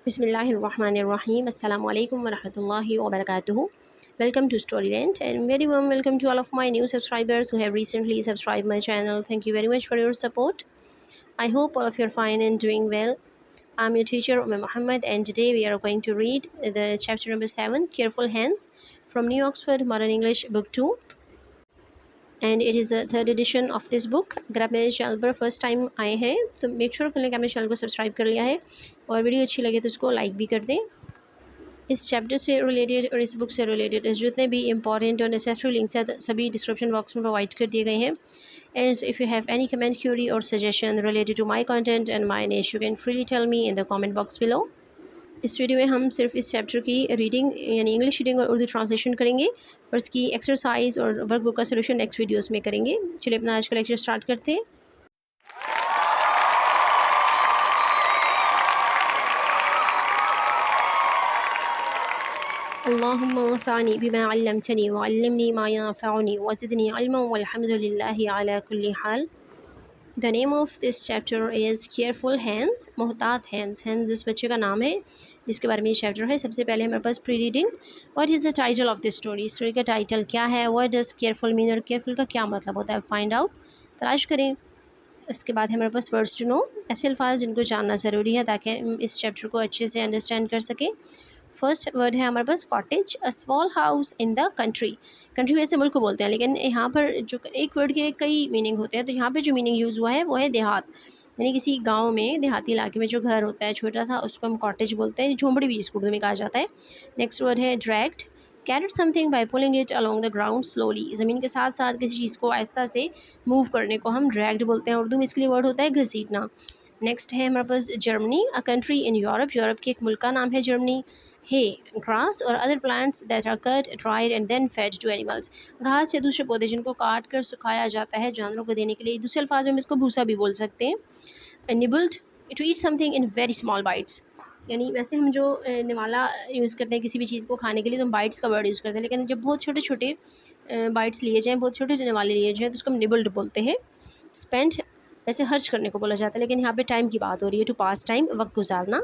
Bismillahirrahmanirrahim. Assalamu alaikum wa rahmatullahi wa barakatuhu. Welcome to Storyland and very warm welcome to all of my new subscribers who have recently subscribed my channel. Thank you very much for your support. I hope all of you are fine and doing well. I'm your teacher Umm Muhammad and today we are going to read the chapter number 7, Careful Hands, from New Oxford Modern English Book 2. And it is the third edition of this book. अगर आप मेरे channel पर first time आए हैं तो make sure कर लें कि आपने चैनल को सब्सक्राइब कर लिया है और वीडियो अच्छी लगे तो उसको लाइक भी कर दें. इस चैप्टर से रिलेटेड और इस बुक से रिलेटेड जितने भी इंपॉर्टेंट और नेसेसरी लिंक्स हैं सभी डिस्क्रिप्शन बॉक्स में प्रोवाइड कर दिए गए हैं. And if you have any comment, query और suggestion related to my content and my niche, you can freely tell me in the comment box below. इस वीडियो में हम सिर्फ इस चैप्टर की रीडिंग यानी इंग्लिश रीडिंग और उर्दू ट्रांसलेशन करेंगे और इसकी एक्सरसाइज और वर्कबुक का सोल्यूशन नेक्स्ट वीडियोस में करेंगे. चलिए अपना आज का लेक्चर स्टार्ट करते हैं. अल्लाहुम्मा अंफ़अनी बिमा अल्लमतनी व अल्लिमनी मा यंफ़अनी व ज़िदनी इल्मन वल्हम्दुलिल्लाहि अला कुल्ली हाल. The name of this chapter is careful hands, मोहतात हैंड्स. हैंड्स उस बच्चे का नाम है जिसके बारे में ये चैप्टर है. सबसे पहले हमारे पास pre reading. What is the title of this story. Story का टाइटल क्या है. व्हाट डज़ केयरफुल मीन और केयरफुल का क्या मतलब होता है. फाइंड आउट, तलाश करें. उसके बाद हमारे पास वर्ड्स टू नो, ऐसे अल्फाज जिनको जानना ज़रूरी है ताकि हम इस चैप्टर को अच्छे से अंडरस्टैंड कर सकें. फर्स्ट वर्ड है हमारे पास cottage, a small house in the country. Country वैसे मुल्क को बोलते हैं लेकिन यहाँ पर जो एक वर्ड के कई मीनिंग होते हैं तो यहाँ पे जो मीनिंग यूज़ हुआ है वो है देहात, यानी किसी गांव में देहाती इलाके में जो घर होता है छोटा सा उसको हम कॉटेज बोलते हैं. झोंपड़ी भी जिसको उर्दू में कहा जाता है. नेक्स्ट वर्ड है dragged. Carried something by pulling it along the ground slowly. ज़मीन के साथ साथ किसी चीज़ को आहिस्ता से मूव करने को हम ड्रैग्ड बोलते हैं. उर्दू में इसके लिए वर्ड होता है घसीटना. नेक्स्ट है हमारे पास Germany, a country in Europe. Europe के एक मुल्क का नाम है जर्मनी. हे, ग्रास और other plants that are cut, dried and then fed to animals. घास या दूसरे पौधे जिनको काट कर सुखाया जाता है जानवरों को देने के लिए. दूसरे अल्फाज में हम इसको भूसा भी बोल सकते हैं. Nibbled, to eat something in very small bites. यानी वैसे हम जो निवाला यूज़ करते हैं किसी भी चीज़ को खाने के लिए तो हम बाइट्स का वर्ड यूज़ करते हैं, लेकिन जब बहुत छोटे छोटे बाइट्स लिए जाएँ, बहुत छोटे निवाले लिए जाएँ तो उसको हम निबल्ड बोलते हैं. स्पेंड वैसे खर्च करने को बोला जाता है लेकिन यहाँ पे टाइम की बात हो रही है. टू पास टाइम, वक्त गुजारना.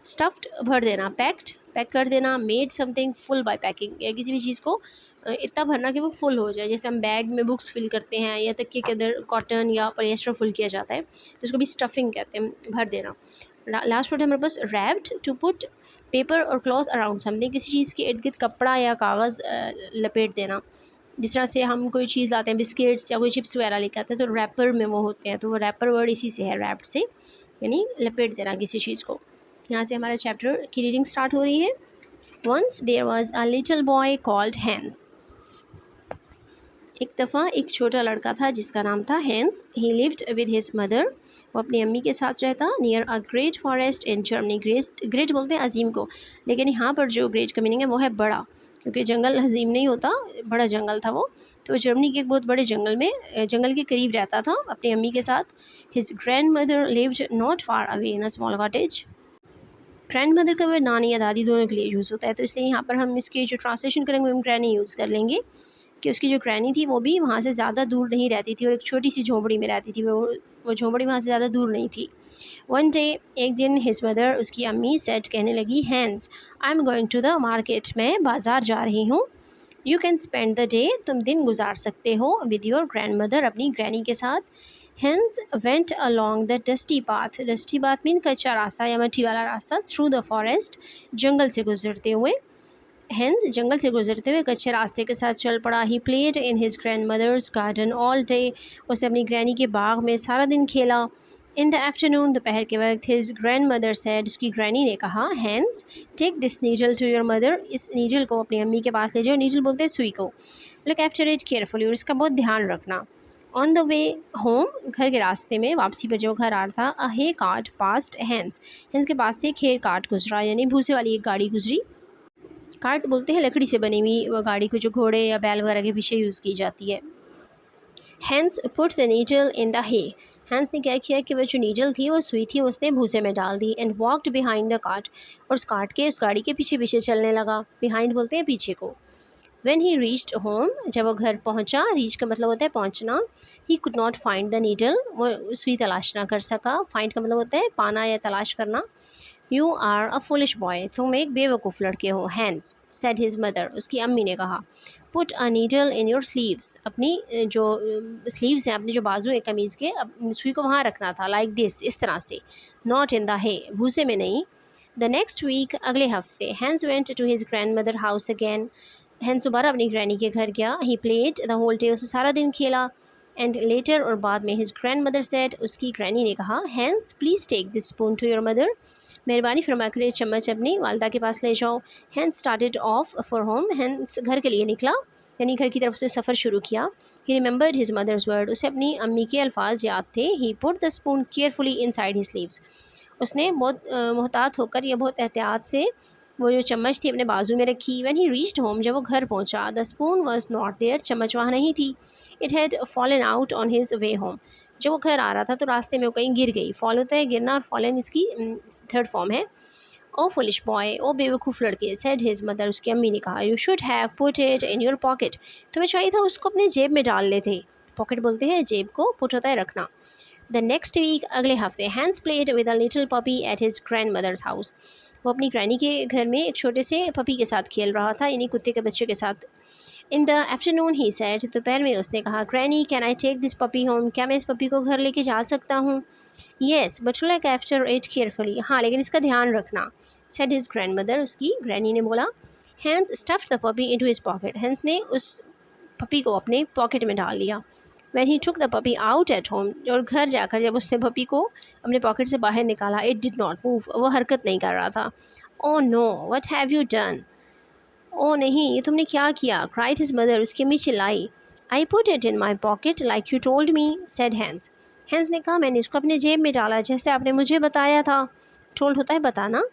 स्टफ्ड, भर देना. पैक्ड, पैक कर देना. Made something full by packing, या किसी भी चीज़ को इतना भरना कि वो फुल हो जाए. जैसे हम बैग में बुक्स फिल करते हैं या तकिए के अंदर कॉटन या पॉलिएस्टर फुल किया जाता है तो उसको भी स्टफिंग कहते हैं, भर देना. लास्ट वर्ड है हमारे पास रैप्ड, टू पुट पेपर और क्लॉथ अराउंड समथिंग. किसी चीज़ के इर्द गिर्द कपड़ा या कागज़ लपेट देना. जिस तरह से हम कोई चीज़ लाते हैं, बिस्किट्स या कोई चिप्स वगैरह लेकर आते हैं तो रैपर में वो होते हैं, तो वो रैपर वर्ड इसी से है, रैप्ड से, यानी लपेट देना किसी चीज़ को. यहाँ से हमारा चैप्टर की रीडिंग स्टार्ट हो रही है. Once there was a little boy called Hans. एक दफ़ा एक छोटा लड़का था जिसका नाम था Hans. He lived with his mother. वो अपनी अम्मी के साथ रहता. Near a great forest in Germany. Great बोलते हैं अजीम को, लेकिन यहाँ पर जो ग्रेट का मीनिंग है वो है बड़ा, क्योंकि जंगल हजीम नहीं होता, बड़ा जंगल था वो. तो जर्मनी के एक बहुत बड़े जंगल में, जंगल के करीब रहता था अपनी अम्मी के साथ. His grand mother lived not far away in a small cottage. Grand mother का वर्ड नानी या दादी दोनों के लिए यूज़ होता है, तो इसलिए यहाँ पर हम इसकी जो ट्रांसलेशन करेंगे हम ग्रैनी यूज़ कर लेंगे कि उसकी जो ग्रैनी थी वो भी वहाँ से ज़्यादा दूर नहीं रहती थी और एक छोटी सी झोंपड़ी में रहती थी. वो झोंपड़ी वहाँ से ज़्यादा दूर नहीं थी. वन डे, एक दिन, हिज मदर, उसकी अम्मी, सेट, कहने लगी, Hans I am going to the market. मैं बाज़ार जा रही हूँ. You can spend the day, तुम दिन गुजार सकते हो, विद योर ग्रैंड मदर, अपनी ग्रैनी के साथ. Hans went along the dusty path. Dusty path mean कच्चा रास्ता या मट्टी वाला रास्ता. थ्रू द फॉरेस्ट, जंगल से गुजरते हुए. हैंस जंगल से गुजरते हुए कच्चे रास्ते के साथ चल पड़ा. He played in his grandmother's garden all day. उसे अपनी ग्रैनी के बाग में सारा दिन खेला. इन द आफ्टरनून, दोपहर के वक्त, हिज ग्रैंड मदर सेड, उसकी ग्रैनी ने कहा, Hans take this needle to your mother. इस नीडल को अपनी अम्मी के पास ले जाओ. नीडल बोलते हैं सुई को. लुक आफ्टर इट केयरफुली, और इसका बहुत ध्यान रखना. ऑन द वे होम, घर के रास्ते में, वापसी पर जो घर आ रहा था, अ हे कार्ट पास्ट हैंस. हैंस के पास से एक हे कार्ट गुजरा, यानी भूसे वाली एक गाड़ी गुजरी. कार्ट बोलते हैं लकड़ी से बनी हुई वो गाड़ी को जो घोड़े या बैल वगैरह के पीछे यूज़ की जाती है. Hans put the needle in the hay. हैंस ने क्या किया कि वो जो नीडल थी वो सुई थी उसने भूसे में डाल दी. And walked behind the cart, और उस कार्ट के, उस गाड़ी के पीछे पीछे चलने लगा. बिहाइंड बोलते हैं पीछे को. When he reached home, जब वो घर पहुंचा, रीच का मतलब होता है पहुंचना. He could not find the needle, वो सुई तलाश ना कर सका. Find का मतलब होता है पाना या तलाश करना. You are a foolish boy, तुम एक बेवकूफ़ लड़के हो। हैंस सेड हिज मदर, उसकी अम्मी ने कहा। Put a needle in your sleeves, अपनी जो स्लीव्स हैं, अपने जो बाजू है कमीज़ के, सुई को वहाँ रखना था, लाइक दिस, इस तरह से। नॉट इन द हे, भूसे में नहीं। द नेक्स्ट वीक, अगले हफ्ते, Hans went to his grandmother house again, Hans दोबारा अपनी ग्रैनी के घर गया। He played the whole day, उसे सारा दिन खेला। एंड लेटर, और बाद में, हिज ग्रैंड मदर सेड, उसकी ग्रैनी ने कहा, Hans please take this spoon to your mother, मेहरबानी फरमा कर ये चम्मच अपनी वालदा के पास ले जाओ। Hans started off for home, Hans घर के लिए निकला, यानी घर की तरफ से सफ़र शुरू किया। He remembered his mother's word, उसे अपनी अम्मी के अल्फाज याद थे। He put the spoon carefully inside his sleeves, उसने बहुत मोहतात होकर या बहुत एहतियात से वो जो चम्मच थी अपने बाजू में रखी। व्हेन ही रीच्ड होम, जब वो घर पहुंचा, the spoon was not there, चम्मच वहाँ नहीं थी। It had fallen out on his way home, जब वो घर आ रहा था तो रास्ते में वो कहीं गिर गई। फॉल होता है गिरना, और फॉलन इसकी थर्ड फॉर्म है। ओ फुलिश बॉय, ओ बेवकूफ़ लड़के, सेड हिज मदर, उसकी अम्मी ने कहा। You should have put it in your pocket, तुम्हें चाहिए था उसको अपनी जेब में डाल लेते। पॉकेट बोलते हैं जेब को, पुट होता है रखना। द नेक्स्ट वीक, अगले हफ्ते, Hans played with a little puppy at his grandmother's house, वो अपनी ग्रैनी के घर में एक छोटे से पपी के साथ खेल रहा था, यानी कुत्ते के बच्चे के साथ। In the afternoon he said, दोपहर में उसने कहा, granny can I take this puppy home, क्या मैं इस पपी को घर लेके जा सकता हूँ। Yes but look after it carefully, हाँ लेकिन इसका ध्यान रखना। सेड हिज ग्रैंड मदर, उसकी ग्रैनी ने बोला। Hans stuffed the puppy into his pocket, Hans ने उस पपी को अपने पॉकेट में डाल लिया। When he took the puppy out at home, और घर जाकर जब उसने पपी को अपने पॉकेट से बाहर निकाला, it did not move, वो हरकत नहीं कर रहा था। Oh no, what have you done? ओ नहीं, ये तुमने क्या किया? cried his mother, उसकी अम्मी चिल्लाई। I put it in my pocket like you told me, said Hans. Hans ने कहा, मैंने इसको अपने जेब में डाला जैसे आपने मुझे बताया था। told होता है बताना।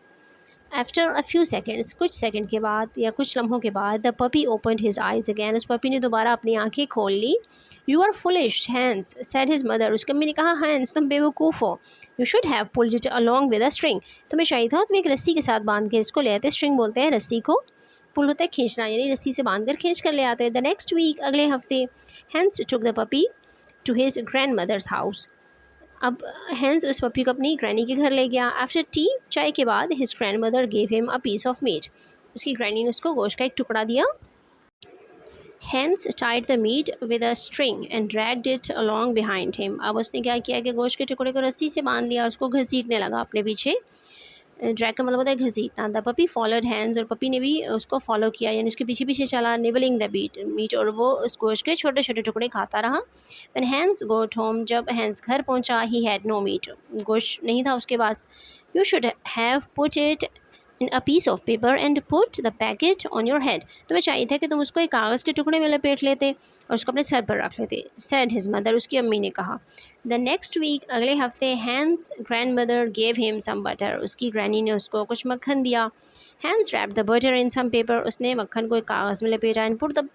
आफ्टर अ फ्यू सेकेंड्स, कुछ सेकंड के बाद या कुछ लम्हों के बाद, the puppy opened his eyes again, उस पपी ने दोबारा अपनी आंखें खोल ली। You are foolish Hans, said his mother, उसकी अम्मी ने कहा, हैंस तुम बेवकूफ़ हो। You should have pulled it along with a string, तुम्हें चाहिए था तुम एक रस्सी के साथ बांध के इसको ले आते। स्ट्रिंग बोलते हैं रस्सी को, पुल होता है खींचना, यानी रस्सी से बांध कर खींच कर ले आते। द नेक्स्ट वीक, अगले हफ्ते, Hans took the puppy to his grandmother's house, अब हैंस उस पपी को अपनी ग्रैनी के घर ले गया। आफ्टर टी, चाय के बाद, his grandmother gave him a piece of meat, उसकी ग्रैनी ने उसको गोश्त का एक टुकड़ा दिया। Hans tied the meat with a string and dragged it along behind him, अब उसने क्या किया कि गोश्त के टुकड़े को रस्सी से बांध लिया, उसको घसीटने लगा अपने पीछे। ड्रैग का मतलब होता है घसीटना। द पपी फॉलोड हैंड्स, और पपी ने भी उसको फॉलो किया, यानी उसके पीछे पीछे चला। निबलिंग द मीट, और वो उस गोश्त के छोटे छोटे टुकड़े खाता रहा। व्हेन हैंस गोट होम, जब हैंस घर पहुंचा, ही हैड नो मीट, गोश्त नहीं था उसके पास। You should have put it in a piece of paper and put the packet on your head, तुम्हें चाहिए था कि तुम उसको एक कागज़ के टुकड़े में लपेट लेते और उसको अपने सर पर रख लेते। सेड हिज मदर, उसकी अम्मी ने कहा। द नेक्स्ट वीक, अगले हफ्ते, Hans grandmother gave him some butter, उसकी ग्रैनी ने उसको कुछ मक्खन दिया। Hans wrapped the butter in some paper, उसने मक्खन को एक कागज़ में लपेटा। And put the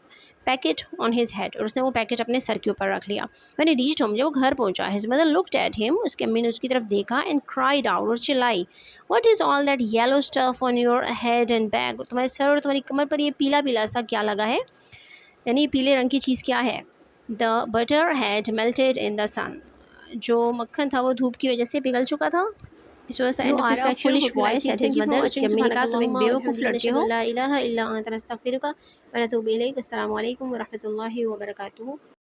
packet on his head, और उसने वो पैकेट अपने सर के ऊपर रख लिया। व्हेन ही रीच्ड होम, जब वो घर पहुंचा, his mother looked at him, उसकी अम्मी ने उसकी तरफ देखा। एंड क्राइड आउट, और चिल्लाई, what is all that yellow stuff on your head and back, तुम्हारे सर और तुम्हारी कमर पर ये पीला पीला सा क्या लगा है, यानी पीले रंग की चीज़ क्या है। The butter had melted in the sun, जो मक्खन था वो धूप की वजह से पिघल चुका था। This was the end of this section. Foolish boy, said his mother. उसकी अम्मी ने कहा, तुम एक बेवकूफ़ लड़के हो। ला इलाहा इल्ला अंत नस्तगफिरुका व नतूबु इलैक। अस्सलामु अलैकुम व रहमतुल्लाहि व बरकातुहू।